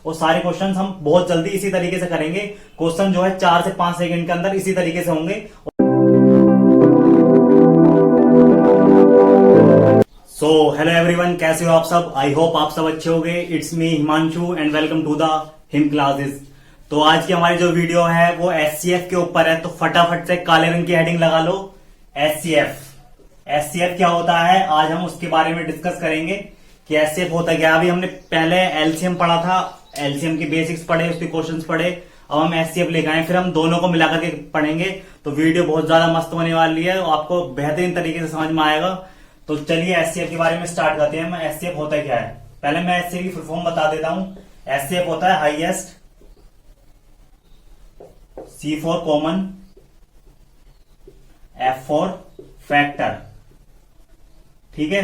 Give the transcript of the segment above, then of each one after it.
और सारे क्वेश्चंस हम बहुत जल्दी इसी तरीके से करेंगे। क्वेश्चन जो है 4 से 5 सेकंड के अंदर इसी तरीके से होंगे। सो हेलो एवरीवन, कैसे हो आप सब? आई होप आप सब अच्छे होंगे। It's me Himanshu and welcome to the Him classes. तो आज की हमारी जो वीडियो है वो एचसीएफ के ऊपर है, तो फटाफट से काले रंग की हेडिंग लगा लो, एचसीएफ। एचसीएफ क्या होता है, आज हम उसके बारे में डिस्कस करेंगे कि एचसीएफ होता क्या। अभी हमने पहले एलसीएम पढ़ा था, एलसीएम की बेसिक्स पढ़े, उसके क्वेश्चंस पढ़े। अब हम एचसीएफ लेकर आए, फिर हम दोनों को मिलाकर के पढ़ेंगे। तो वीडियो बहुत ज्यादा मस्त होने वाली है और आपको बेहतरीन तरीके से समझ में आएगा। तो चलिए एचसीएफ के बारे में स्टार्ट करते हैं। एचसीएफ होता क्या है, पहले मैं एचसीएफ की फुल फॉर्म बता देता हूं। एचसीएफ होता है highest, C for common, F for factor. ठीक है,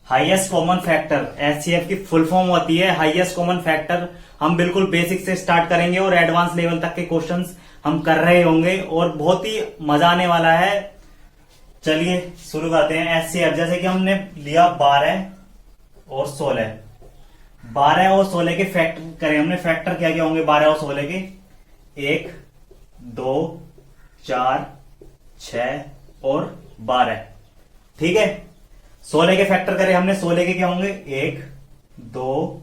हाईएस्ट कॉमन फैक्टर एचसीएफ की फुल फॉर्म होती है, हाईएस्ट कॉमन फैक्टर। हम बिल्कुल बेसिक से स्टार्ट करेंगे और एडवांस लेवल तक के क्वेश्चंस हम कर रहे होंगे और बहुत ही मजा आने वाला है। चलिए शुरू करते हैं। एचसीएफ जैसे कि हमने लिया 12 और 16, 12 और 16 के फैक्टर करें हमने। फैक्टर क्या क्या होंगे 12 और 16 के? 1, 2, 4, 6 और 12। ठीक है, 16 के फैक्टर करें हमने। 16 के क्या होंगे? 1, 2,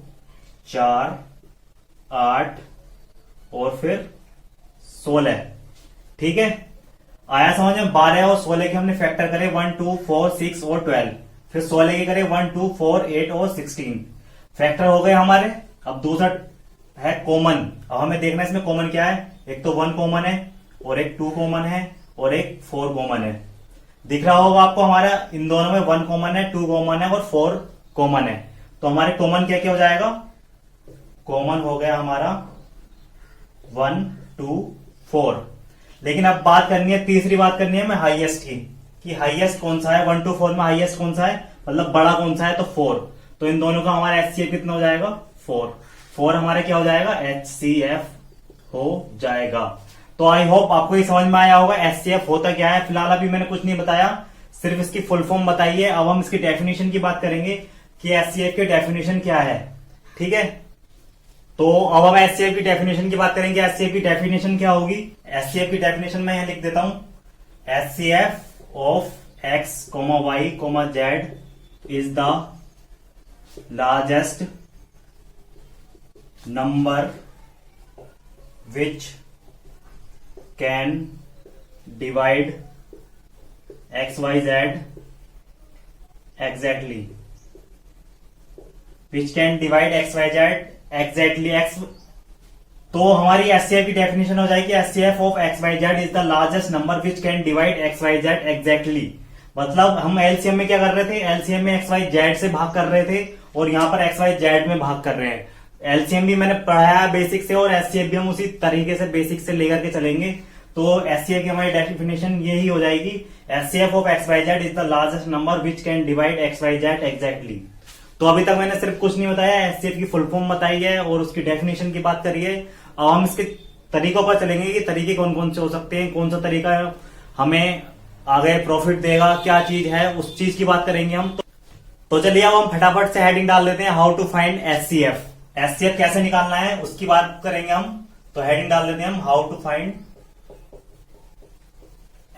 4, 8 और फिर 16। ठीक है, आया समझ में? 12 और 16 के हमने फैक्टर करे 1, 2, 4, 6 और 12। फिर 16 के करे 1, 2, 4, 8 और 16। फैक्टर हो गए हमारे। अब दूसरा है कॉमन। अब हमें देखना है इसमें कॉमन क्या है। एक तो 1 कॉमन है और एक 2 कॉमन है और एक 4 कॉमन है। दिख रहा होगा आपको हमारा इन दोनों में 1 कॉमन है, 2 कॉमन है और 4 कॉमन है। तो हमारे कॉमन क्या क्या हो जाएगा? कॉमन हो गया हमारा 1, 2, 4। लेकिन अब बात करनी है, तीसरी बात करनी है हमें हाईएस्ट की, कि हाईएस्ट कौन सा है। 1 to 4 में हाईएस्ट कौन सा है, मतलब बड़ा कौन सा है? तो 4। तो इन दोनों का हमारा एचसीएफ कितना हो जाएगा? 4 हमारा क्या हो जाएगा? एचसीएफ हो जाएगा। तो आई होप आपको ये समझ में आया होगा एचसीएफ होता क्या है। फिलहाल अभी मैंने कुछ नहीं बताया, सिर्फ इसकी फुल फॉर्म बताई है। अब हम इसकी डेफिनेशन की बात करेंगे कि एचसीएफ की डेफिनेशन क्या है। ठीक है, तो अब हम एचसीएफ की डेफिनेशन की बात करेंगे। एचसीएफ की डेफिनेशन क्या होगी? एचसीएफ की डेफिनेशन मैं यहां लिख देता हूं, HCF of X, Y, Z is the largest number which can divide x, y, z exactly, which can divide x, y, z exactly x। तो हमारी एचसीएफ की डेफिनेशन हो जाएगी HCF of X Y Z is the largest number which can divide X Y Z exactly. मतलब हम LCM में क्या कर रहे थे, एलसीएम में एक्स वाई जेड से भाग कर रहे थे और यहां पर एक्स वाई जेड में भाग कर रहे हैं। एलसीएम भी मैंने पढ़ाया बेसिक से और एचसीएफ भी हम उसी तरीके से बेसिक से लेकर के चलेंगे। तो एचसीएफ की हमारी डेफिनेशन यही हो जाएगी, HCF of X Y Z is the largest number which can divide X Y Z exactly. तो अभी तक मैंने सिर्फ कुछ नहीं बताया, एचसीएफ की फुल फॉर्म बताई है और उसकी डेफिनेशन की बात करी है। अब हम इसके तरीकों पर चलेंगे कि तरीके कौन कौन से हो सकते हैं, कौन सा तरीका हमें आगे प्रॉफिट देगा, क्या चीज है, उस चीज की बात करेंगे हम। तो चलिए अब हम फटाफट से हेडिंग डाल देते हैं, how to find HCF. HCF कैसे निकालना है उसकी बात करेंगे हम। तो हेडिंग डाल देते हैं हम, हाउ टू फाइंड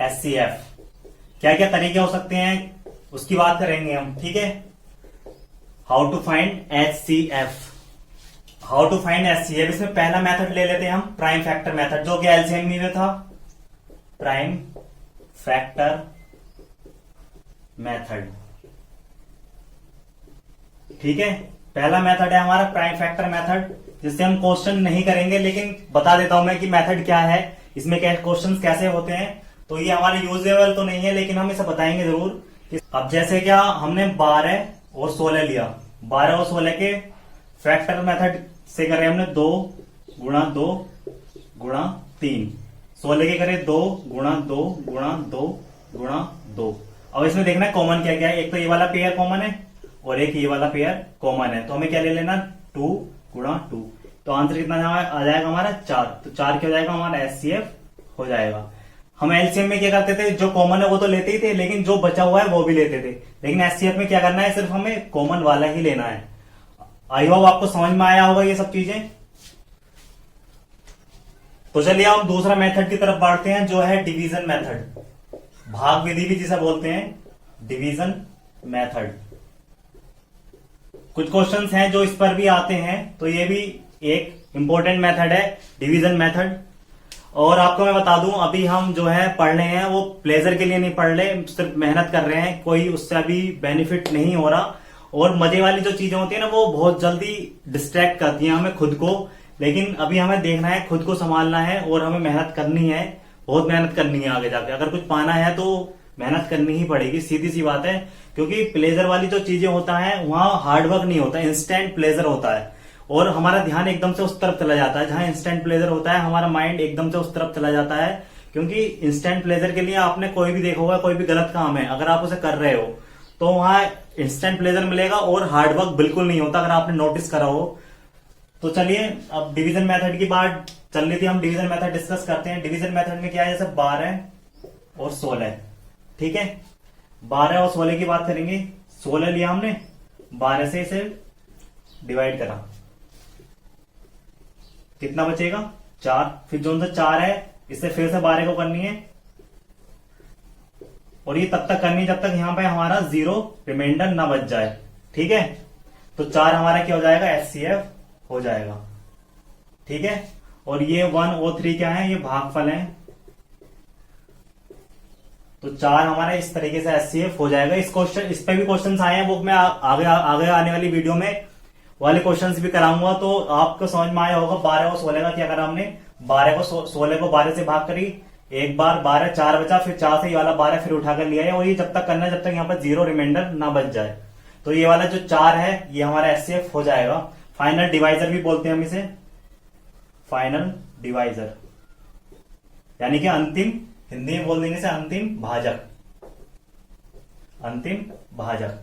एचसीएफ। क्या क्या तरीके हो सकते हैं उसकी बात करेंगे हम। ठीक है, how to find HCF. How to find HCF, इसमें पहला मेथड ले लेते हैं हम, प्राइम फैक्टर मेथड, जो कि एलसीएम में था, प्राइम फैक्टर मेथड। ठीक है, पहला मेथड है हमारा प्राइम फैक्टर मेथड, जिससे हम क्वेश्चन नहीं करेंगे, लेकिन बता देता हूं मैं कि मेथड क्या है, इसमें क्वेश्चन कैसे होते हैं। तो ये हमारे यूजेबल तो नहीं है, लेकिन हम इसे बताएंगे जरूर। अब जैसे क्या हमने 12 और 16 लिया, 12 और 16 के फैक्टर मेथड से करें हमने 2 गुणा 2 गुणा 3। 16 के करें 2 गुणा 2 गुणा 2 गुणा 2। अब इसमें देखना है कॉमन क्या क्या है। एक तो ये वाला पेयर कॉमन है और एक ये वाला पेयर कॉमन है। तो हमें क्या ले लेना, 2 गुणा 2। तो आंसर कितना आ जाएगा हमारा 4। तो 4 क्या हो जाएगा हमारा एचसीएफ हो जाएगा। हम एलसीएम में क्या करते थे, जो कॉमन है वो तो लेते ही थे, लेकिन जो बचा हुआ है वो भी लेते थे। लेकिन एचसीएफ में क्या करना है, सिर्फ हमें कॉमन वाला ही लेना है। आई होप आपको समझ में आया होगा ये सब चीजें। तो चलिए हम दूसरा मेथड की तरफ बढ़ते हैं, जो है डिवीजन मेथड, भाग विधि भी जिसे बोलते हैं, डिवीजन मेथड। कुछ क्वेश्चंस हैं जो इस पर भी आते हैं, तो ये भी एक इंपॉर्टेंट मेथड है, डिवीजन मेथड। और आपको मैं बता दूं, अभी हम जो है पढ़ रहे हैं वो प्लेजर के लिए नहीं पढ़ रहे, सिर्फ मेहनत कर रहे हैं, कोई उससे अभी बेनिफिट नहीं हो रहा। और मजे वाली जो चीजें होती है ना, वो बहुत जल्दी डिस्ट्रैक्ट करती हैं हमें खुद को, लेकिन अभी हमें देखना है, खुद को संभालना है और हमें मेहनत करनी है, बहुत मेहनत करनी है आगे जाके। अगर कुछ पाना है तो मेहनत करनी ही पड़ेगी, सीधी सी बात है। क्योंकि प्लेजर वाली जो चीजें होता है वहां हार्डवर्क नहीं होता, इंस्टेंट प्लेजर होता है, और हमारा ध्यान एकदम से उस तरफ चला जाता है। जहां इंस्टेंट प्लेजर होता है हमारा माइंड एकदम से उस तरफ चला जाता है, क्योंकि इंस्टेंट प्लेजर के लिए आपने कोई भी देखा होगा, कोई भी गलत काम है अगर आप उसे कर रहे हो तो वहां इंस्टेंट प्लेजर मिलेगा और हार्डवर्क बिल्कुल नहीं होता, अगर आपने नोटिस करा हो। तो चलिए अब डिवीजन मेथड की बात चल रही थी, हम डिवीजन मेथड डिस्कस करते हैं। डिवीजन मेथड में क्या है, जैसे 12 और 16, ठीक है, 12 और 16 की बात करेंगे। 16 लिया हमने, 12 से इसे डिवाइड करा, कितना बचेगा 4। फिर जो सा 4 है इससे फिर से 12 को करनी है, और ये तब तक करनी है जब तक यहां पे हमारा 0 रिमाइंडर ना बच जाए, ठीक है। तो 4 हमारा क्या हो जाएगा, HCF हो जाएगा, ठीक है। और ये 1 और 3 क्या है, ये भागफल है। तो 4 हमारा इस तरीके से HCF हो जाएगा। इस पे भी क्वेश्चंस आए हैं, वो मैं आगे आने वाली वीडियो में वाले क्वेश्चंस भी कराऊंगा, तो आपको समझ में आया होगा। 12 और 16 का क्या करा हमने, 16 को 12 से भाग करी, एक बार 12, 4 बचा, फिर 4 से ये वाला 12 फिर उठाकर लिया है, और ये जब तक करना है जब तक यहाँ पर 0 रिमाइंडर ना बच जाए। तो ये वाला जो 4 है ये हमारा HCF हो जाएगा। फाइनल डिवाइजर भी बोलते हैं हम इसे, फाइनल डिवाइजर, यानी कि अंतिम, हिंदी में बोल देंगे से अंतिम भाजक, अंतिम भाजक।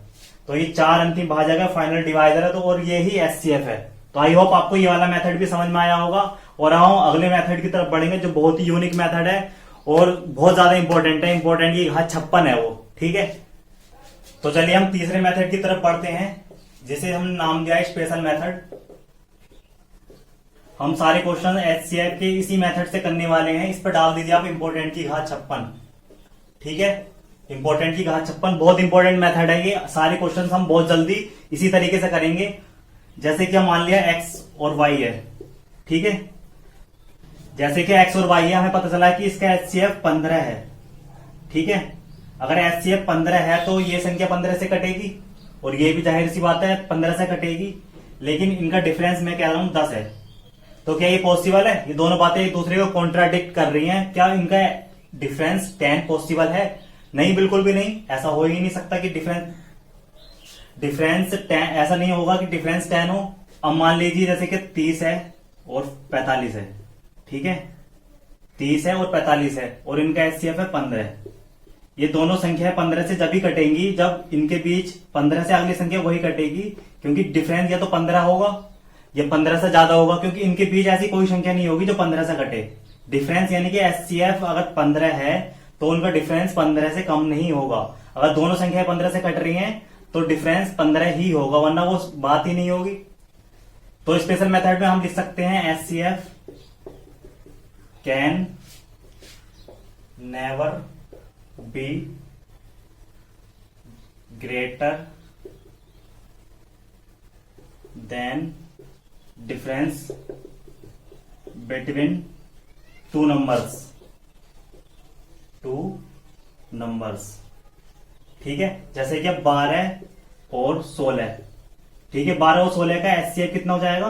तो ये 4 अंतिम भाजक है, फाइनल डिवाइजर है, तो और ये ही HCF है। तो आई होप आपको ये वाला मेथड भी समझ में आया होगा। और हम अगले मेथड की तरफ बढ़ेंगे, जो बहुत ही यूनिक मेथड है और बहुत ज्यादा इंपॉर्टेंट है, इंपॉर्टेंट ये 56 है वो, ठीक है। तो चलिए हम तीसरे मेथड की तरफ बढ़ते हैं, जिसे हम नाम दिया है स्पेशल मेथड। हम सारे क्वेश्चन HCF के इसी मेथड से करने वाले हैं। इस पर डाल दीजिए आप इंपॉर्टेंट की घात 56, ठीक है। इंपॉर्टेंट की घात 56 बहुत इंपॉर्टेंट मेथड है ये। सारे क्वेश्चन हम बहुत जल्दी इसी तरीके से करेंगे। जैसे कि हम मान लिया X और Y है, ठीक है। जैसे कि X और Y है, हमें पता चला कि इसका HCF 15 है, ठीक है। अगर HCF 15 है तो ये संख्या 15 से कटेगी, और ये भी जाहिर सी बात है 15 से कटेगी, लेकिन इनका डिफरेंस मैं कह रहा हूं 10 है। तो क्या ये पॉसिबल है? ये दोनों बातें एक दूसरे को कॉन्ट्राडिक्ट कर रही हैं। क्या इनका डिफरेंस 10 पॉसिबल है? नहीं, बिल्कुल भी नहीं। ऐसा हो ही नहीं सकता कि डिफरेंस 10, ऐसा नहीं होगा कि डिफरेंस 10 हो। अब मान लीजिए जैसे कि 30 है और 45 है, ठीक है, 30 है और 45 है, और इनका HCF है 15। ये दोनों संख्या 15 से जब ही कटेंगी जब इनके बीच 15 से अगली संख्या वही कटेगी, क्योंकि डिफरेंस या तो 15 होगा या 15 से ज्यादा होगा, क्योंकि इनके बीच ऐसी कोई संख्या नहीं होगी जो 15 से कटे। डिफरेंस यानी कि HCF अगर 15 है तो उनका डिफरेंस 15 से कम नहीं होगा। अगर दोनों संख्याएं 15 से कट रही हैं तो डिफरेंस 15 ही होगा, वरना वो बात ही नहीं होगी। तो स्पेशल मेथड में हम लिख सकते हैं HCF can never be greater than difference between two numbers, ठीक है। जैसे कि 12 और 16, ठीक है, 12 और 16 का HCF कितना हो जाएगा?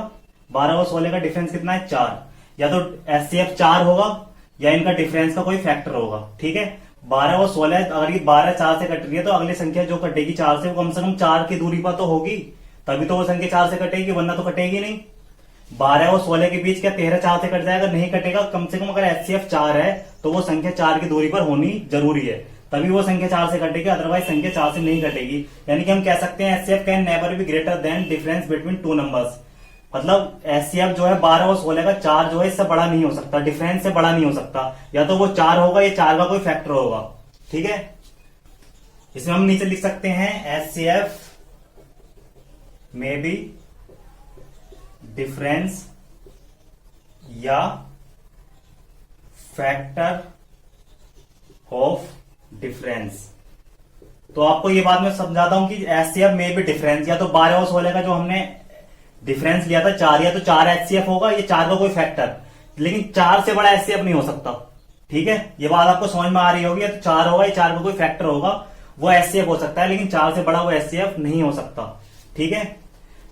12 और 16 का डिफरेंस कितना है? 4। या तो HCF 4 होगा या इनका डिफरेंस का कोई फैक्टर होगा, ठीक है। 12 और 16, अगर ये 12 4 से कट रही है तो अगली संख्या जो कटेगी 4 से वो कम से कम 4 की दूरी पर तो होगी, तभी तो वो संख्या 4 से कटेगी, वरना तो कटेगी नहीं। 12 और 16 के बीच क्या 13 4 से कट जाएगा? नहीं कटेगा। कम से कम अगर HCF 4 है तो वो संख्या 4 की दूरी पर होनी जरूरी है, तभी वो संख्या 4 से कटेगी, अदरवाइज संख्या 4 से नहीं कटेगी। यानी कि हम कह सकते हैं HCF can never be greater than difference between two numbers. मतलब HCF जो है 12 और 16 का 4 जो है इससे बड़ा नहीं हो सकता, डिफरेंस से बड़ा नहीं हो सकता। या तो वो 4 होगा या 4 का कोई फैक्टर होगा, ठीक है। इसमें हम नीचे लिख सकते हैं HCF मे बी डिफरेंस या फैक्टर ऑफ डिफरेंस। तो आपको ये बात मैं समझाता हूं कि एचसीएफ में भी डिफरेंस, या तो 12 और 16 का जो हमने डिफरेंस लिया था 4, या तो 4 एचसीएफ होगा, ये 4 का कोई फैक्टर, लेकिन 4 से बड़ा एचसीएफ नहीं हो सकता। ठीक है, ये बात आपको समझ में आ रही होगी। या तो 4 होगा, या 4 का कोई फैक्टर होगा, वो एचसीएफ हो सकता है, लेकिन 4 से बड़ा वो एचसीएफ नहीं हो सकता। ठीक है,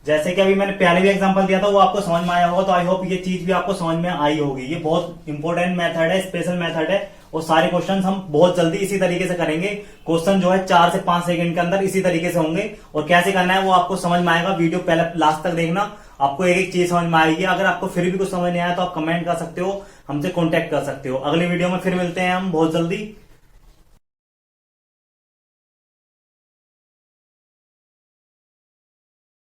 जैसे कि अभी मैंने पहले भी एग्जांपल दिया था, वो आपको समझ में आया होगा। तो आई होप ये चीज भी आपको समझ में आई होगी। ये बहुत इंपॉर्टेंट मेथड है, स्पेशल मेथड है, और सारे क्वेश्चन हम बहुत जल्दी इसी तरीके से करेंगे। क्वेश्चन जो है 4 से 5 सेकंड के अंदर इसी तरीके से होंगे, और कैसे करना है वो आपको समझ में आएगा। वीडियो पहले लास्ट तक देखना, आपको एक एक चीज समझ में आएगी। अगर आपको फिर भी कुछ समझ नहीं आया तो आप कमेंट कर सकते हो, हमसे कॉन्टेक्ट कर सकते हो। अगली वीडियो में फिर मिलते हैं हम बहुत जल्दी।